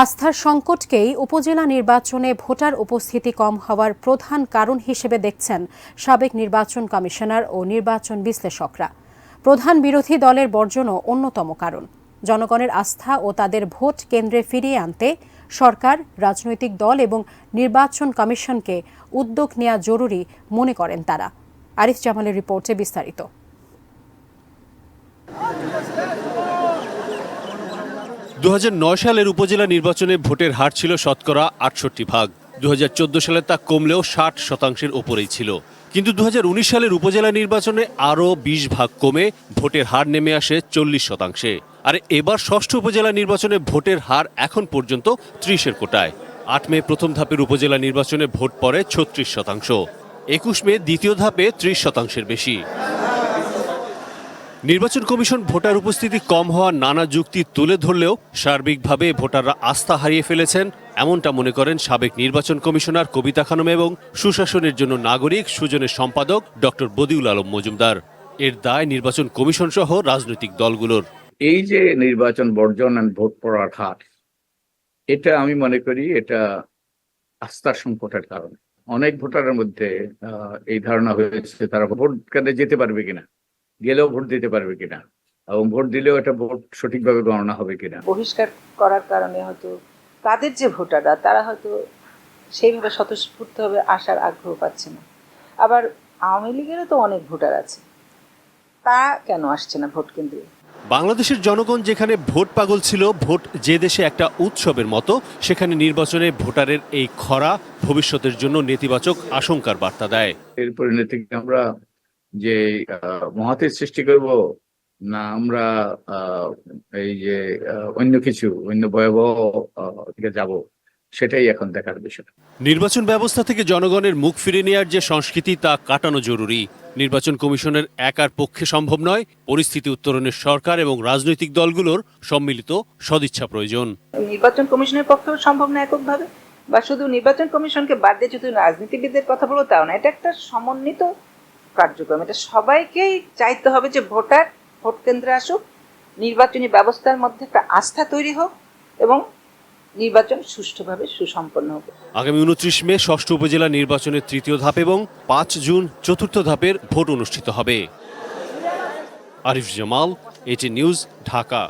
আস্থার সংকটকেই উপজেলা নির্বাচনে ভোটার উপস্থিতি কম হওয়ার প্রধান কারণ হিসেবে দেখছেন সাবেক নির্বাচন কমিশনার ও নির্বাচন বিশ্লেষকরা। প্রধান বিরোধী দলের বর্জনও অন্যতম কারণ। জনগণের আস্থা ও তাদের ভোট কেন্দ্রে ফিরিয়ে আনতে সরকার, রাজনৈতিক দল এবং নির্বাচন কমিশনকে উদ্যোগ নেওয়া জরুরি মনে করেন তারা। আরিফ জামালের রিপোর্টে বিস্তারিত। 2009 সালের উপজেলা নির্বাচনে ভোটের হার ছিল শতকরা 68%। 2014 সালে তা কমলেও 60% ওপরেই ছিল। কিন্তু 2019 সালের উপজেলা নির্বাচনে আরও 20% কমে ভোটের হার নেমে আসে 40%। আর এবার ষষ্ঠ উপজেলা নির্বাচনে ভোটের হার এখন পর্যন্ত 30-এর কোটায়। 8 মে প্রথম ধাপের উপজেলা নির্বাচনে ভোট পড়ে 36%। 21 মে দ্বিতীয় ধাপে 30%-এর বেশি। নির্বাচন কমিশন ভোটার উপস্থিতি কম হওয়ার নানা যুক্তি তুলে ধরলেও সার্বিকভাবে ভোটাররা আস্থা হারিয়ে ফেলেছেন, এমনটা মনে করেন সাবেক নির্বাচন কমিশনার কবিতা খানম এবং সুশাসনের জন্য নাগরিক সুজনের সম্পাদক ডক্টর বদিউল আলম মজুমদার। এর দায় নির্বাচন কমিশন সহ রাজনৈতিক দলগুলোর। এই যে নির্বাচন বর্জন আর ভোট পড়ার হার, এটা আমি মনে করি এটা আস্থার সংকটের কারণ। অনেক ভোটারের মধ্যে এই ধারণা হয়েছে তারা ভোট কেন্দ্রে যেতে পারবে কিনা, গেলেও ভোট দিতে পারবে কিনা, এবং ভোট দিলেও এটা ভোট সঠিকভাবে গণনা হবে কিনা। বহিষ্কার করার কারণে হয়তো তাদের যে ভোটাররা তারা হয়তো সেইভাবে স্বতঃস্ফূর্তভাবে আসার আগ্রহ পাচ্ছে না। আবার আওয়ামী লীগেরও তো অনেক ভোটার আছে, তা কেন আসছে না ভোট কেন্দ্রে? বাংলাদেশের জনগণ যেখানে ভোট পাগল ছিল, ভোট যে দেশে একটা উৎসবের মতো, সেখানে নির্বাচনে ভোটারের এই খরা ভবিষ্যতের জন্য নেতিবাচক আশঙ্কার বার্তা দেয়। এর পরিণতি আমরা যে মহাতীর সৃষ্টি করব না, আমরা এই যে অন্য ভয়াবহ দিকে যাব, সেটাই এখন দেখার বিষয়। নির্বাচন ব্যবস্থা থেকে জনগণের মুখ ফিরে নেওয়ার যে সংস্কৃতি, তা কাটানো জরুরি। নির্বাচন কমিশনের একার পক্ষে সম্ভব নয়। পরিস্থিতি উত্তরণের সরকার এবং রাজনৈতিক দলগুলোর সম্মিলিত সদিচ্ছা প্রয়োজন। নির্বাচন কমিশনের পক্ষেও সম্ভব না এককভাবে, বা শুধু নির্বাচন কমিশনকে বাদ দিয়ে যদি রাজনীতিবিদদের কথা বলো তাও না। এটা একটা সমন্বিত কার্যক্রম। এটা সবাইকেই চাইতে হবে যে ভোটার ভোট কেন্দ্রে আসুক, নির্বাচনী ব্যবস্থার মধ্যে একটা আস্থা তৈরি হোক এবং নির্বাচন সুষ্ঠুভাবে সুসম্পন্ন হবে। আগামী 29 মে ষষ্ঠ উপজেলা নির্বাচনের তৃতীয় ধাপ এবং 5 জুন চতুর্থ ধাপের ভোট অনুষ্ঠিত হবে। আরিফ জামাল, এটি নিউজ, ঢাকা।